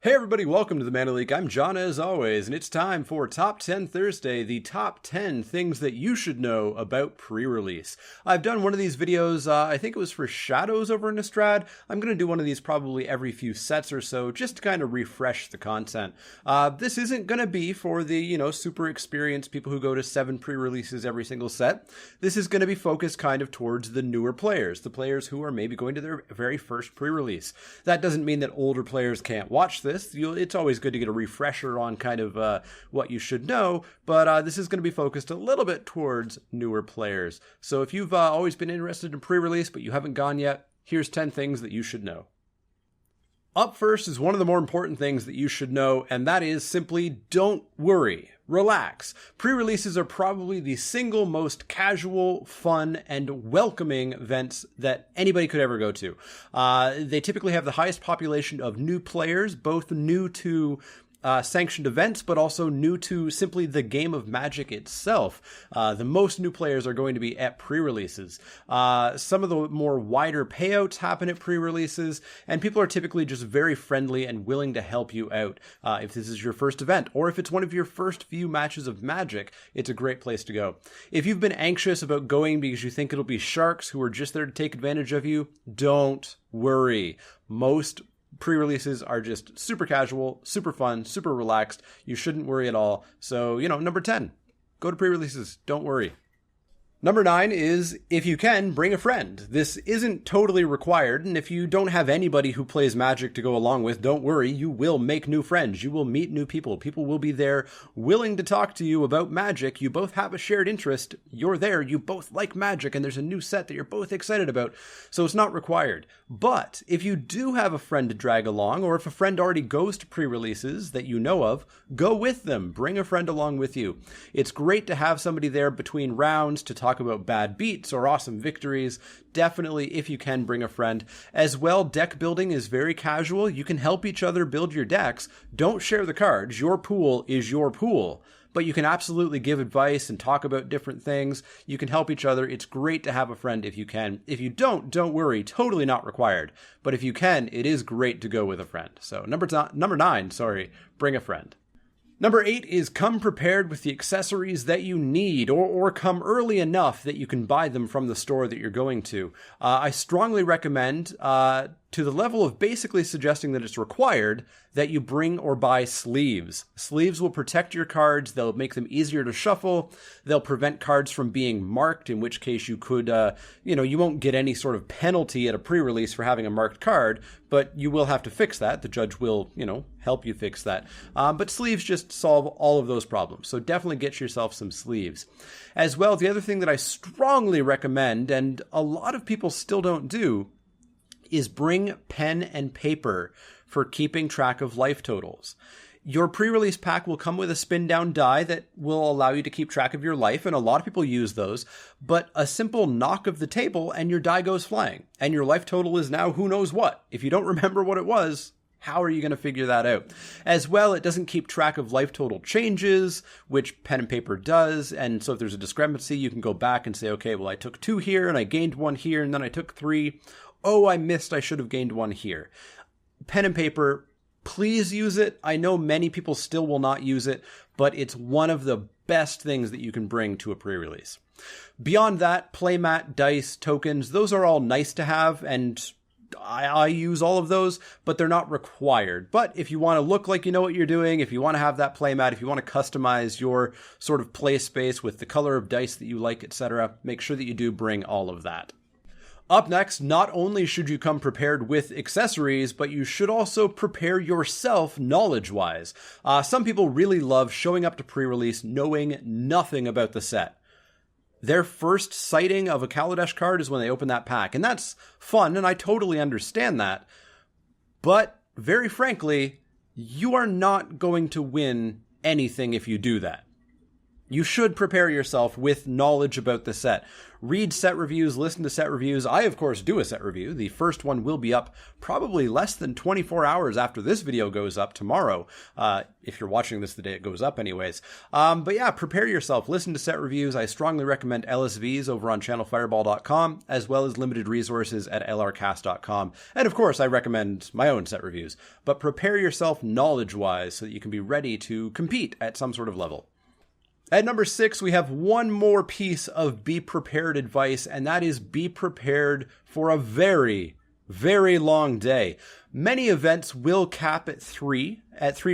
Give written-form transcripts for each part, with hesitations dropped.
Hey everybody, welcome to the Mana League. I'm John as always, and it's time for Top 10 Thursday, the top 10 things that you should know about pre-release. I've done one of these videos, I think it was for Shadows over in Innistrad. I'm going to do one of these probably every few sets or so, just to kind of refresh the content. This isn't going to be for the, super experienced people who go to 7 pre-releases every single set. This is going to be focused kind of towards the newer players, the players who are maybe going to their very first pre-release. That doesn't mean that older players can't watch this. It's always good to get a refresher on kind of what you should know, but this is going to be focused a little bit towards newer players. So if you've always been interested in pre-release but you haven't gone yet, here's 10 things that you should know. Up first is one of the more important things that you should know, and that is simply don't worry. Relax. Pre-releases are probably the single most casual, fun, and welcoming events that anybody could ever go to. They typically have the highest population of new players, both new to sanctioned events, but also new to simply the game of Magic itself. The most new players are going to be at pre-releases. Some of the more wider payouts happen at pre-releases, and people are typically just very friendly and willing to help you out. If this is your first event, or if it's one of your first few matches of Magic, it's a great place to go. If you've been anxious about going because you think it'll be sharks who are just there to take advantage of you, don't worry. Most pre-releases are just super casual, super fun, super relaxed. You shouldn't worry at all. So, number 10, go to pre-releases. Don't worry. Number 9 is, if you can, bring a friend. This isn't totally required, and if you don't have anybody who plays Magic to go along with, don't worry, you will make new friends. You will meet new people. People will be there willing to talk to you about Magic. You both have a shared interest. You're there. You both like Magic, and there's a new set that you're both excited about, so it's not required. But if you do have a friend to drag along, or if a friend already goes to pre-releases that you know of, go with them. Bring a friend along with you. It's great to have somebody there between rounds to talk about bad beats or awesome victories. Definitely, if you can, bring a friend. As well, deck building is very casual. You can help each other build your decks. Don't share the cards. Your pool is your pool. But you can absolutely give advice and talk about different things. You can help each other. It's great to have a friend if you can. If you don't worry. Totally not required. But if you can, it is great to go with a friend. So number 9, bring a friend. Number 8 is come prepared with the accessories that you need, or come early enough that you can buy them from the store that you're going to. I strongly recommend, to the level of basically suggesting that it's required, that you bring or buy sleeves. Sleeves will protect your cards. They'll make them easier to shuffle. They'll prevent cards from being marked, in which case you could, you won't get any sort of penalty at a pre-release for having a marked card, but you will have to fix that. The judge will, help you fix that. But sleeves just solve all of those problems. So definitely get yourself some sleeves. As well, the other thing that I strongly recommend, and a lot of people still don't do, is bring pen and paper for keeping track of life totals. Your pre-release pack will come with a spin-down die that will allow you to keep track of your life, and a lot of people use those, but a simple knock of the table and your die goes flying, and your life total is now who knows what. If you don't remember what it was, how are you going to figure that out? As well, it doesn't keep track of life total changes, which pen and paper does. And so if there's a discrepancy, you can go back and say, okay, well, I took 2 here and I gained 1 here and then I took 3. Oh, I missed. I should have gained 1 here. Pen and paper, please use it. I know many people still will not use it, but it's one of the best things that you can bring to a pre-release. Beyond that, playmat, dice, tokens, those are all nice to have, and I use all of those, but they're not required. But if you want to look like you know what you're doing, if you want to have that playmat, if you want to customize your sort of play space with the color of dice that you like, etc., make sure that you do bring all of that. Up next, not only should you come prepared with accessories, but you should also prepare yourself knowledge-wise. Some people really love showing up to pre-release knowing nothing about the set. Their first sighting of a Kaladesh card is when they open that pack, and that's fun, and I totally understand that. But, very frankly, you are not going to win anything if you do that. You should prepare yourself with knowledge about the set. Read set reviews, listen to set reviews. I, of course, do a set review. The first one will be up probably less than 24 hours after this video goes up tomorrow. If you're watching this the day it goes up anyways. But yeah, prepare yourself. Listen to set reviews. I strongly recommend LSVs over on channelfireball.com, as well as limited resources at lrcast.com. And of course, I recommend my own set reviews. But prepare yourself knowledge-wise so that you can be ready to compete at some sort of level. At number 6, we have one more piece of be prepared advice, and that is be prepared for a very, very long day. Many events will cap at three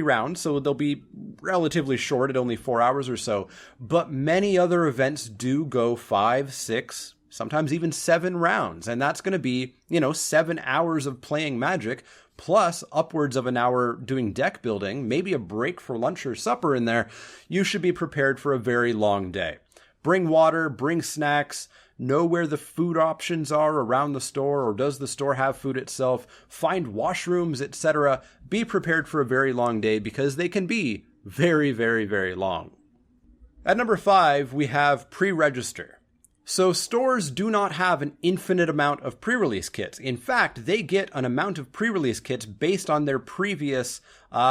rounds, so they'll be relatively short at only 4 hours or so. But many other events do go 5, 6, sometimes even 7 rounds, and that's going to be, 7 hours of playing Magic, plus upwards of an hour doing deck building, maybe a break for lunch or supper in there. You should be prepared for a very long day. Bring water, bring snacks, know where the food options are around the store, or does the store have food itself, find washrooms, etc. Be prepared for a very long day because they can be very, very, very long. At number 5, we have pre-register. So stores do not have an infinite amount of pre-release kits. In fact, they get an amount of pre-release kits based on their previous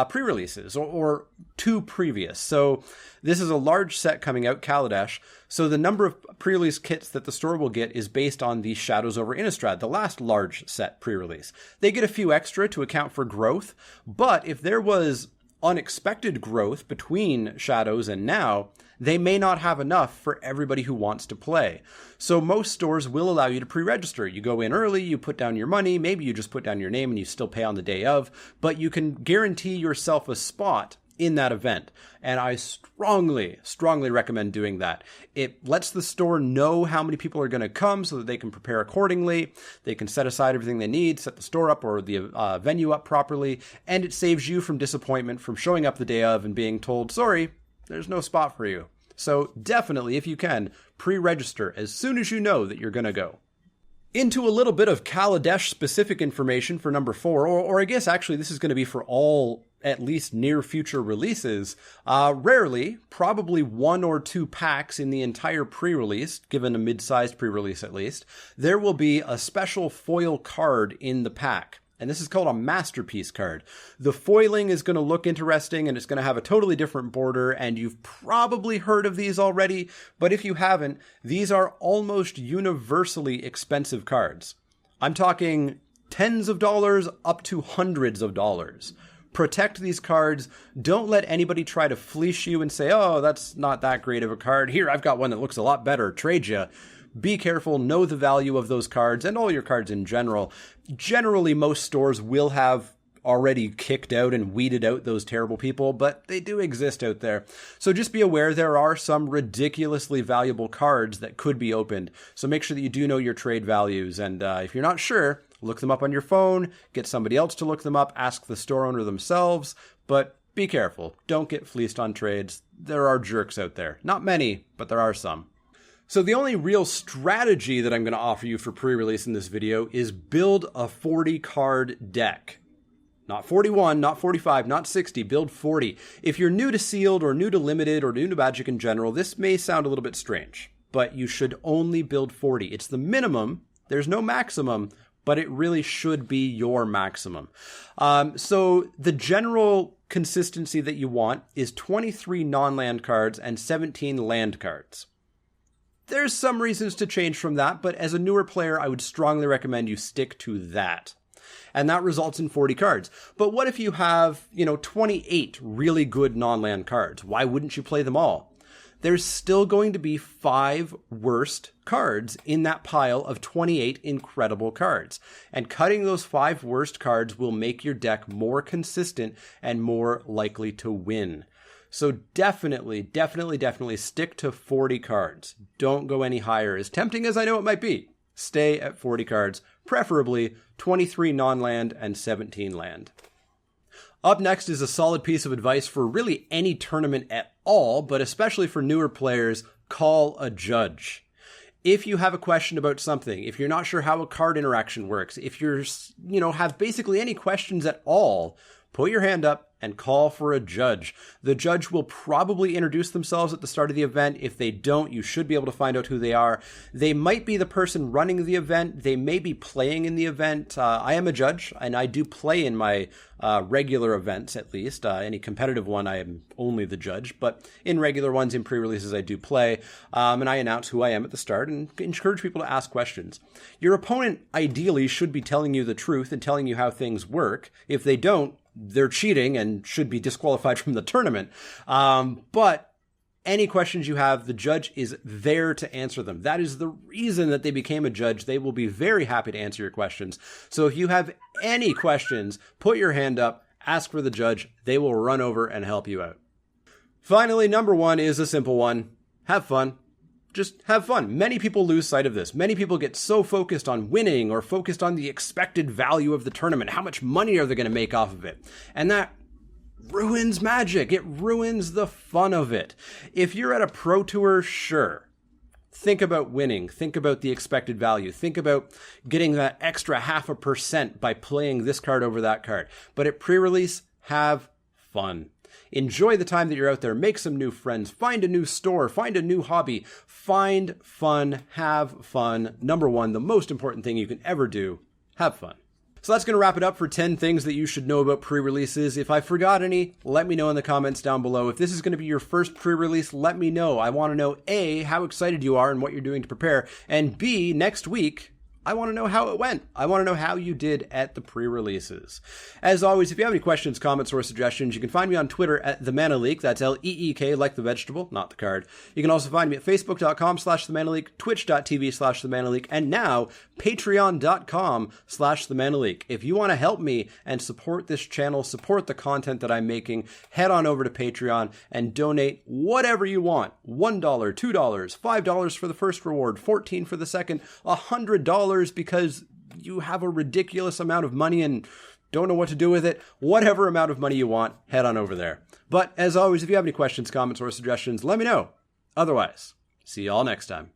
pre-releases or 2 previous. So this is a large set coming out, Kaladesh. So the number of pre-release kits that the store will get is based on the Shadows over Innistrad, the last large set pre-release. They get a few extra to account for growth, but if there was unexpected growth between Shadows and now, they may not have enough for everybody who wants to play. So most stores will allow you to pre-register. You go in early, you put down your money, maybe you just put down your name and you still pay on the day of, but you can guarantee yourself a spot in that event. And I strongly, strongly recommend doing that. It lets the store know how many people are going to come so that they can prepare accordingly. They can set aside everything they need, set the store up or the venue up properly, and it saves you from disappointment from showing up the day of and being told, sorry, there's no spot for you. So definitely, if you can, pre-register as soon as you know that you're going to go. Into a little bit of Kaladesh specific information for number 4, or I guess actually this is going to be for all at least near future releases. Rarely, probably 1 or 2 packs in the entire pre-release, given a mid-sized pre-release at least, there will be a special foil card in the pack. And this is called a masterpiece card. The foiling is going to look interesting and it's going to have a totally different border, and you've probably heard of these already, but if you haven't, these are almost universally expensive cards. I'm talking tens of dollars up to hundreds of dollars. Protect these cards. Don't let anybody try to fleece you and say, oh, that's not that great of a card. Here, I've got one that looks a lot better. Trade ya. Be careful, know the value of those cards and all your cards in general. Generally, most stores will have already kicked out and weeded out those terrible people, but they do exist out there. So just be aware there are some ridiculously valuable cards that could be opened. So make sure that you do know your trade values. And if you're not sure, look them up on your phone, get somebody else to look them up, ask the store owner themselves, but be careful. Don't get fleeced on trades. There are jerks out there. Not many, but there are some. So the only real strategy that I'm going to offer you for pre-release in this video is build a 40 card deck. Not 41, not 45, not 60, build 40. If you're new to Sealed or new to Limited or new to Magic in general, this may sound a little bit strange, but you should only build 40. It's the minimum. There's no maximum, but it really should be your maximum. So the general consistency that you want is 23 non-land cards and 17 land cards. There's some reasons to change from that, but as a newer player, I would strongly recommend you stick to that. And that results in 40 cards. But what if you have, 28 really good non-land cards? Why wouldn't you play them all? There's still going to be 5 worst cards in that pile of 28 incredible cards. And cutting those 5 worst cards will make your deck more consistent and more likely to win. So definitely stick to 40 cards. Don't go any higher. As tempting as I know it might be, stay at 40 cards, preferably 23 non-land and 17 land. Up next is a solid piece of advice for really any tournament at all, but especially for newer players: call a judge. If you have a question about something, if you're not sure how a card interaction works, if you're, have basically any questions at all, put your hand up and call for a judge. The judge will probably introduce themselves at the start of the event. If they don't, you should be able to find out who they are. They might be the person running the event. They may be playing in the event. I am a judge, and I do play in my regular events, at least. Any competitive one, I am only the judge. But in regular ones, in pre-releases, I do play. And I announce who I am at the start and encourage people to ask questions. Your opponent, ideally, should be telling you the truth and telling you how things work. If they don't, they're cheating and should be disqualified from the tournament. But any questions you have, the judge is there to answer them. That is the reason that they became a judge. They will be very happy to answer your questions. So if you have any questions, put your hand up, ask for the judge. They will run over and help you out. Finally, number one is a simple one. Have fun. Just have fun. Many people lose sight of this. Many people get so focused on winning or focused on the expected value of the tournament. How much money are they going to make off of it? And that ruins magic. It ruins the fun of it. If you're at a pro tour, sure. Think about winning. Think about the expected value. Think about getting that extra 0.5% by playing this card over that card. But at pre-release, have fun. Enjoy the time that you're out there. Make some new friends. Find a new store. Find a new hobby. Find fun. Have fun. Number one, the most important thing you can ever do, have fun. So that's going to wrap it up for 10 things that you should know about pre-releases. If I forgot any, let me know in the comments down below. If this is going to be your first pre-release, let me know. I want to know, A, how excited you are and what you're doing to prepare, and B, next week, I want to know how it went. I want to know how you did at the pre-releases. As always, if you have any questions, comments, or suggestions, you can find me on Twitter at The Mana Leak. That's L-E-E-K, like the vegetable, not the card. You can also find me at facebook.com/TheManaLeak, twitch.tv/TheManaLeak, and now patreon.com/TheManaLeak. If you want to help me and support this channel, support the content that I'm making, head on over to Patreon and donate whatever you want. $1, $2, $5 for the first reward, $14 for the second, $100 because you have a ridiculous amount of money and don't know what to do with it. Whatever amount of money you want, head on over there. But as always, if you have any questions, comments, or suggestions, let me know. Otherwise, see you all next time.